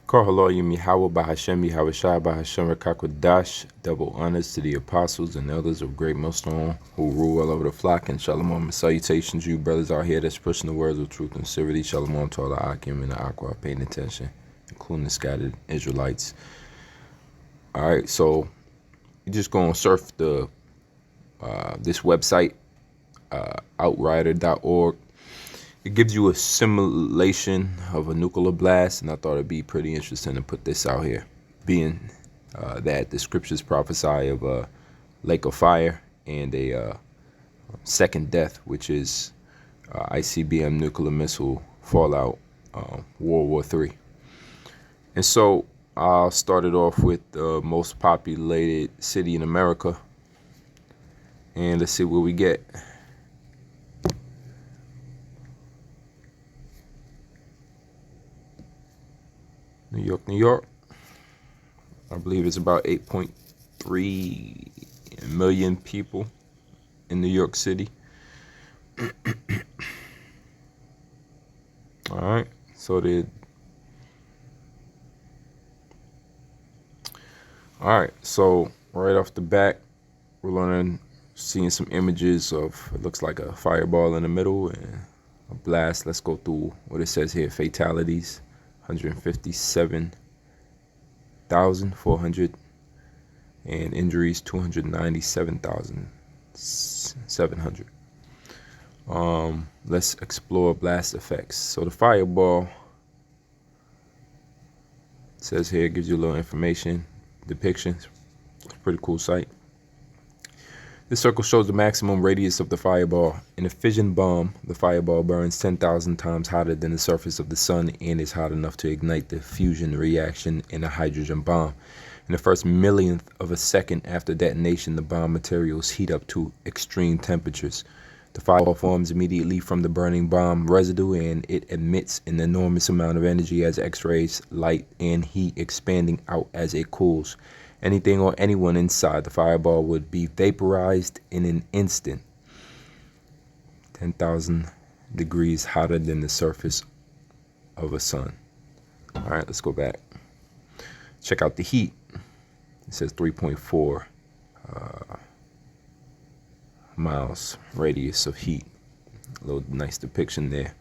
Kohaloyim Yahweh Bahashem Yahweh Shai Bahashem Rakakwadash. Double honors to the apostles and elders of Great Millstone who rule all over the flock, and shalom and salutations to you brothers out here that's pushing the words of truth and sincerity. Shalom to all the Akim and the Aqua paying attention, including the scattered Israelites. Alright, so you're just gonna surf the this website, outrider.org. It gives you a simulation of a nuclear blast, and I thought it'd be pretty interesting to put this out here, being that the scriptures prophesy of a lake of fire and a second death, which is ICBM nuclear missile fallout, World War III. And so I'll start it off with the most populated city in America, and let's see what we get. New York, New York. I believe it's about 8.3 million people in New York City. All right, so right off the bat, we're seeing some images of, it looks like a fireball in the middle and a blast. Let's go through what it says here. Fatalities, 157,400, and injuries 297,700. Let's explore blast effects. So the fireball, it says here, gives you a little information, depictions. It's a pretty cool site. This circle shows the maximum radius of the fireball. In a fission bomb, the fireball burns 10,000 times hotter than the surface of the sun and is hot enough to ignite the fusion reaction in a hydrogen bomb. In the first millionth of a second after detonation, the bomb materials heat up to extreme temperatures. The fireball forms immediately from the burning bomb residue, and it emits an enormous amount of energy as X-rays, light, and heat, expanding out as it cools. Anything or anyone inside the fireball would be vaporized in an instant. 10,000 degrees hotter than the surface of a sun. All right, let's go back. Check out the heat. It says 3.4 miles radius of heat. A little nice depiction there.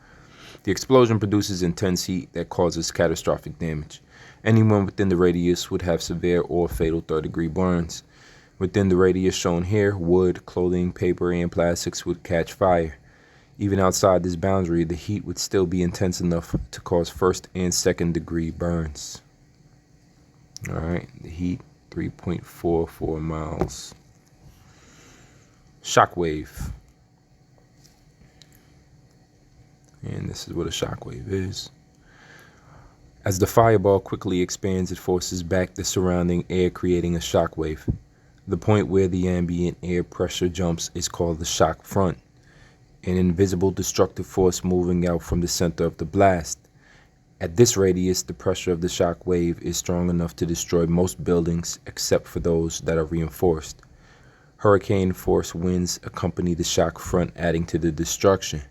The explosion produces intense heat that causes catastrophic damage. Anyone within the radius would have severe or fatal third-degree burns. Within the radius shown here, wood, clothing, paper, and plastics would catch fire. Even outside this boundary, the heat would still be intense enough to cause first and second-degree burns. All right, the heat, 3.44 miles. Shockwave. And this is what a shockwave is. As the fireball quickly expands, it forces back the surrounding air, creating a shock wave. The point where the ambient air pressure jumps is called the shock front, an invisible destructive force moving out from the center of the blast. At this radius, the pressure of the shock wave is strong enough to destroy most buildings except for those that are reinforced. Hurricane force winds accompany the shock front, adding to the destruction.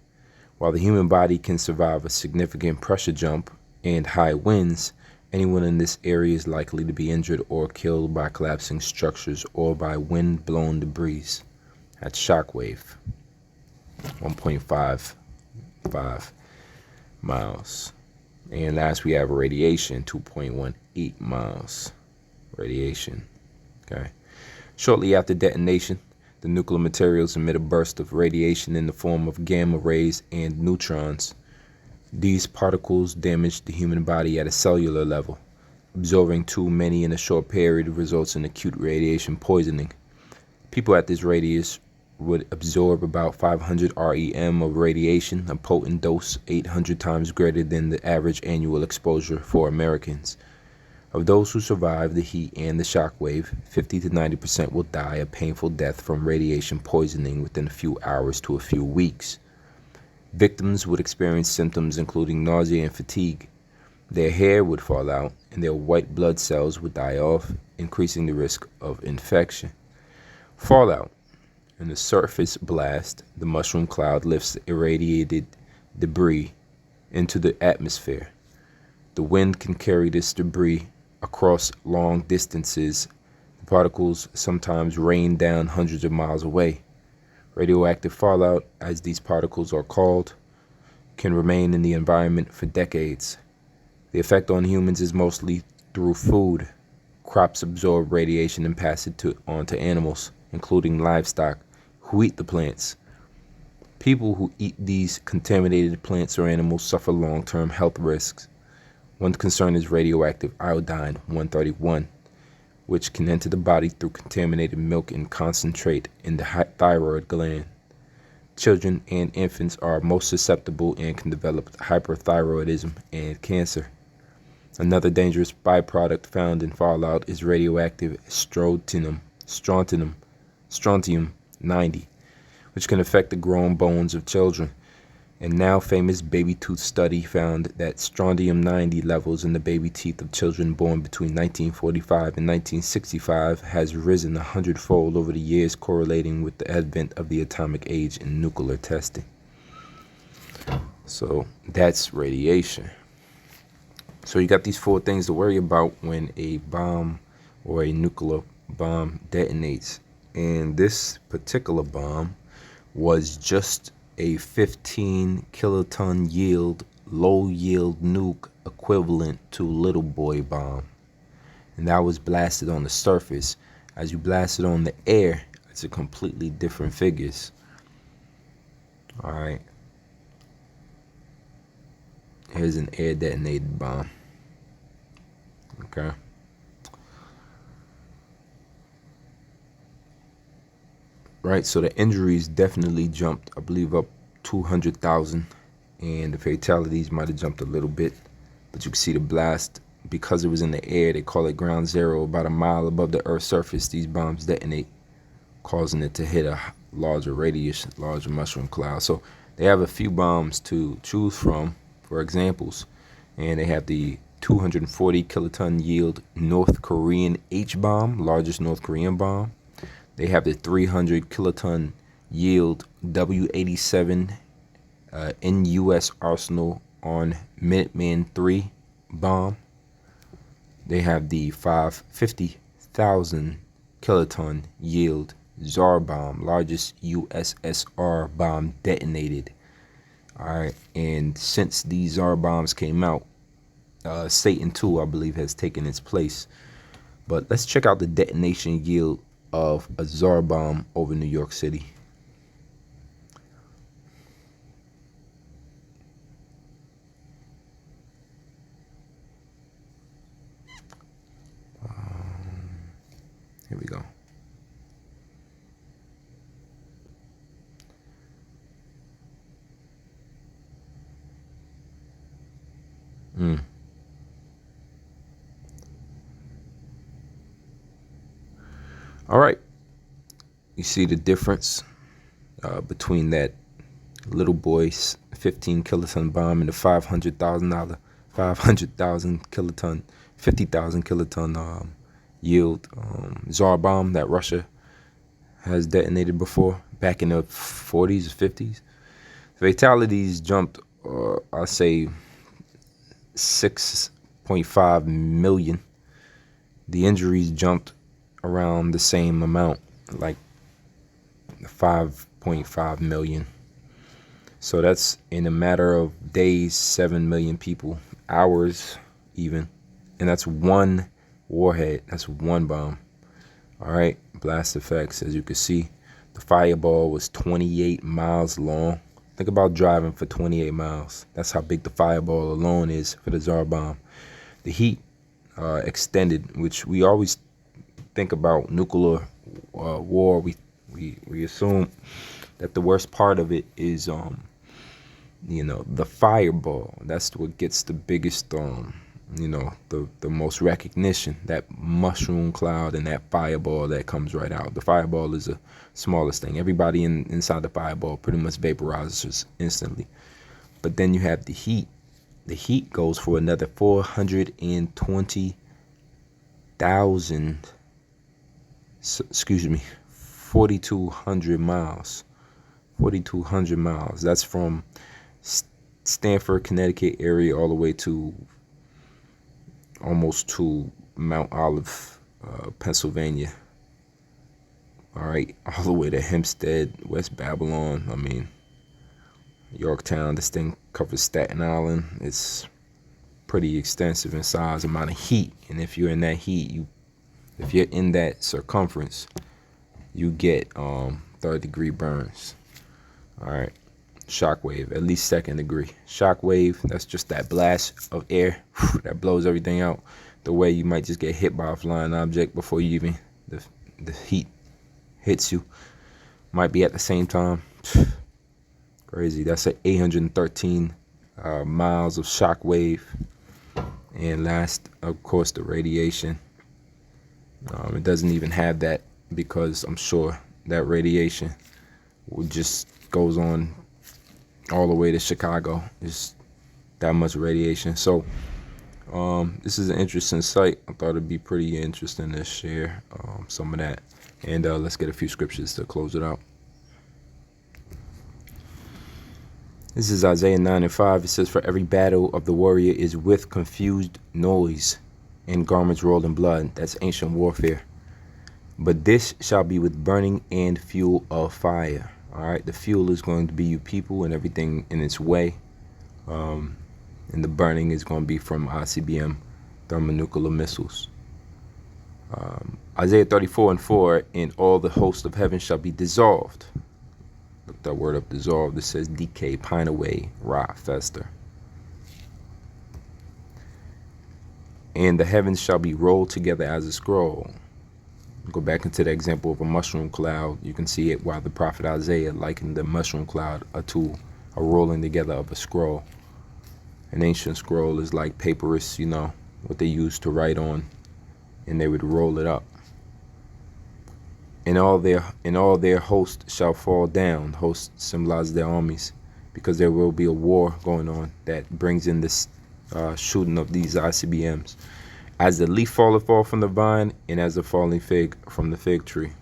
While the human body can survive a significant pressure jump and high winds, anyone in this area is likely to be injured or killed by collapsing structures or by wind-blown debris. That's shockwave. 1.55 miles. And last we have radiation, 2.18 miles. Radiation. Okay. Shortly after detonation, the nuclear materials emit a burst of radiation in the form of gamma rays and neutrons. These particles damage the human body at a cellular level. Absorbing too many in a short period results in acute radiation poisoning. People at this radius would absorb about 500 REM of radiation, a potent dose 800 times greater than the average annual exposure for Americans. Of those who survive the heat and the shock wave, 50 to 90% will die a painful death from radiation poisoning within a few hours to a few weeks. Victims would experience symptoms including nausea and fatigue. Their hair would fall out and their white blood cells would die off, increasing the risk of infection. Fallout. In the surface blast, the mushroom cloud lifts irradiated debris into the atmosphere. The wind can carry this debris across long distances. The particles sometimes rain down hundreds of miles away. Radioactive fallout, as these particles are called, can remain in the environment for decades. The effect on humans is mostly through food. Crops absorb radiation and pass it on to animals, including livestock, who eat the plants. People who eat these contaminated plants or animals suffer long-term health risks. One concern is radioactive iodine-131, which can enter the body through contaminated milk and concentrate in the thyroid gland. Children and infants are most susceptible and can develop hyperthyroidism and cancer. Another dangerous byproduct found in fallout is radioactive strontium-90, which can affect the growing bones of children. A now famous baby tooth study found that strontium-90 levels in the baby teeth of children born between 1945 and 1965 has risen 100-fold over the years, correlating with the advent of the atomic age and nuclear testing. So that's radiation. So you got these 4 things to worry about when a bomb or a nuclear bomb detonates. And this particular bomb was just a 15 kiloton yield, low yield nuke equivalent to little boy bomb. And that was blasted on the surface. As you blast it on the air, it's a completely different figures. All right. Here's an air detonated bomb. Okay. Right, so the injuries definitely jumped, I believe, up 200,000, and the fatalities might have jumped a little bit, but you can see the blast, because it was in the air, they call it ground zero, about a mile above the Earth's surface. These bombs detonate, causing it to hit a larger radius, larger mushroom cloud. So they have a few bombs to choose from for examples, and they have the 240 kiloton yield North Korean H-bomb, largest North Korean bomb. They have the 300 kiloton yield W-87 in U.S. arsenal on Minuteman III bomb. They have the 550,000 kiloton yield Tsar bomb, largest USSR bomb detonated. All right, and since these Tsar bombs came out, Satan II, I believe, has taken its place. But let's check out the detonation yield of a Tsar bomb over New York City. Here we go. All right, you see the difference between that little boy's 15 kiloton bomb and the $500,000 kiloton, 50,000 kiloton yield Tsar bomb that Russia has detonated before back in the 40s or 50s. Fatalities jumped, I say, 6.5 million. The injuries jumped around the same amount, like 5.5 million. So that's in a matter of days, 7 million people, hours even. And that's one warhead, that's one bomb. All right, blast effects, as you can see, the fireball was 28 miles long. Think about driving for 28 miles. That's how big the fireball alone is for the Tsar bomb. The heat extended, which we always think about nuclear war. We assume that the worst part of it is the fireball. That's what gets the biggest the most recognition, that mushroom cloud and that fireball that comes right out. The fireball is the smallest thing. Everybody inside the fireball pretty much vaporizes instantly. But then you have the heat. The heat goes for another 4,200 miles. 4,200 miles. That's from Stanford, Connecticut area all the way to almost to Mount Olive, Pennsylvania. All right, all the way to Hempstead, West Babylon. I mean, Yorktown. This thing covers Staten Island. It's pretty extensive in size, amount of heat. And if you're in that heat, if you're in that circumference, you get 3rd-degree burns. All right, shockwave, at least 2nd degree. Shockwave, that's just that blast of air that blows everything out. The way you might just get hit by a flying object before you even the heat hits you. Might be at the same time. Crazy. That's at 813 miles of shockwave. And last, of course, the radiation. It doesn't even have that, because I'm sure that radiation just goes on all the way to Chicago. It's that much radiation. So this is an interesting site. I thought it'd be pretty interesting to share some of that. And let's get a few scriptures to close it out. This is Isaiah 9:5. It says, "For every battle of the warrior is with confused noise and garments rolled in blood." That's ancient warfare. "But this shall be with burning and fuel of fire." All right, the fuel is going to be you people and everything in its way. And the burning is going to be from ICBM thermonuclear missiles. Isaiah 34:4, "And all the host of heaven shall be dissolved." Look that word up, dissolved. It says decay, pine away, rot, fester. "And the heavens shall be rolled together as a scroll." Go back into the example of a mushroom cloud. You can see it while the prophet Isaiah likened the mushroom cloud to a rolling together of a scroll. An ancient scroll is like papyrus, what they used to write on, and they would roll it up. And all their host shall fall down. Host symbolizes their armies, because there will be a war going on that brings in this shooting of these ICBMs. "As the leaf falleth off from the vine, and as the falling fig from the fig tree."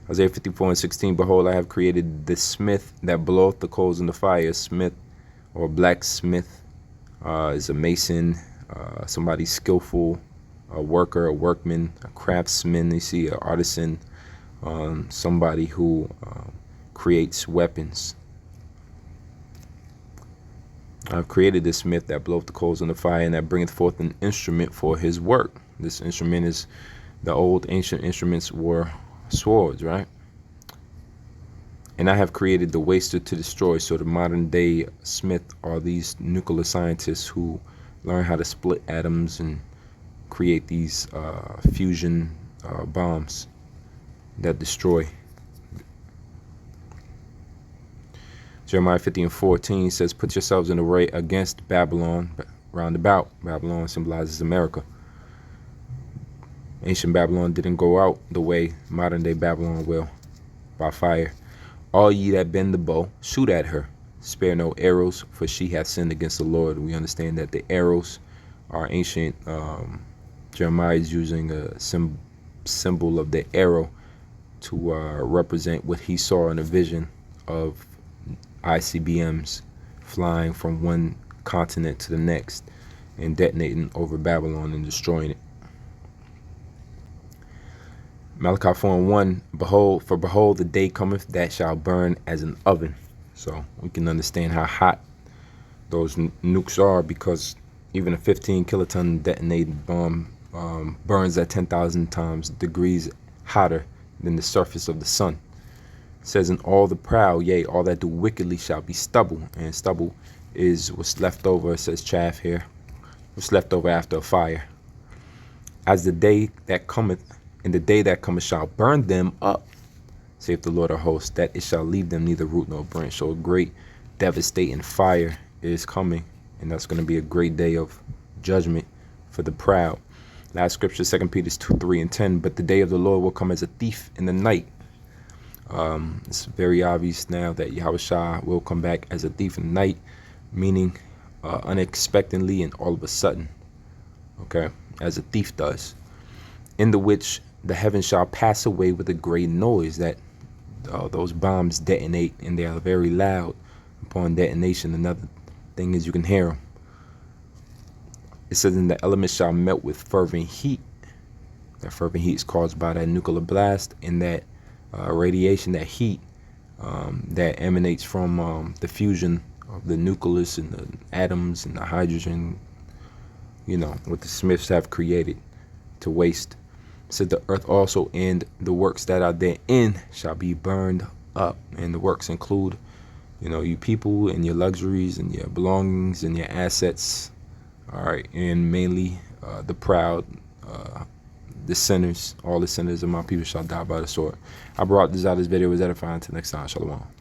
Isaiah 54:16, "Behold, I have created the smith that bloweth the coals in the fire." Smith or blacksmith is a mason, somebody skillful, a worker, a workman, a craftsman. You see, an artisan, somebody who creates weapons. "I've created this smith that bloweth the coals in the fire, and that bringeth forth an instrument for his work." This instrument is, the old ancient instruments were swords, right? "And I have created the waster to destroy." So the modern day smith are these nuclear scientists who learn how to split atoms and create these fusion bombs that destroy. Jeremiah 50:14 says, "Put yourselves in array against Babylon." Round about, Babylon symbolizes America. Ancient Babylon didn't go out the way modern day Babylon will, by fire. "All ye that bend the bow, shoot at her. Spare no arrows, for she hath sinned against the Lord." We understand that the arrows are ancient. Jeremiah is using a symbol of the arrow to represent what he saw in a vision of ICBMs flying from one continent to the next and detonating over Babylon and destroying it. Malachi 4:1, behold, the day cometh that shall burn as an oven." So we can understand how hot those nukes are, because even a 15 kiloton detonated bomb burns at 10,000 times degrees hotter than the surface of the sun. It says, "And all the proud, yea, all that do wickedly shall be stubble." And stubble is what's left over. It says chaff here. What's left over after a fire. "As the day that cometh, and the day that cometh shall burn them up, saith the Lord of hosts, that it shall leave them neither root nor branch." So a great devastating fire is coming, and that's going to be a great day of judgment for the proud. Last scripture, 2 Peter 2:3-10, "But the day of the Lord will come as a thief in the night." It's very obvious now that Yahushua will come back as a thief in the night, meaning unexpectedly and all of a sudden, okay, as a thief does, "In the which the heavens shall pass away with a great noise." That those bombs detonate, and they are very loud upon detonation. Another thing is you can hear them. It says, and the elements shall melt with fervent heat. That fervent heat is caused by that nuclear blast, and that radiation, that heat that emanates from the fusion of the nucleus and the atoms and the hydrogen, what the Smiths have created to waste. It said the earth also and the works that are therein shall be burned up. And the works include, you people and your luxuries and your belongings and your assets. All right. And mainly the proud, the sinners, all the sinners of my people shall die by the sword. I brought this out. This video was edifying. Until next time. Shalom.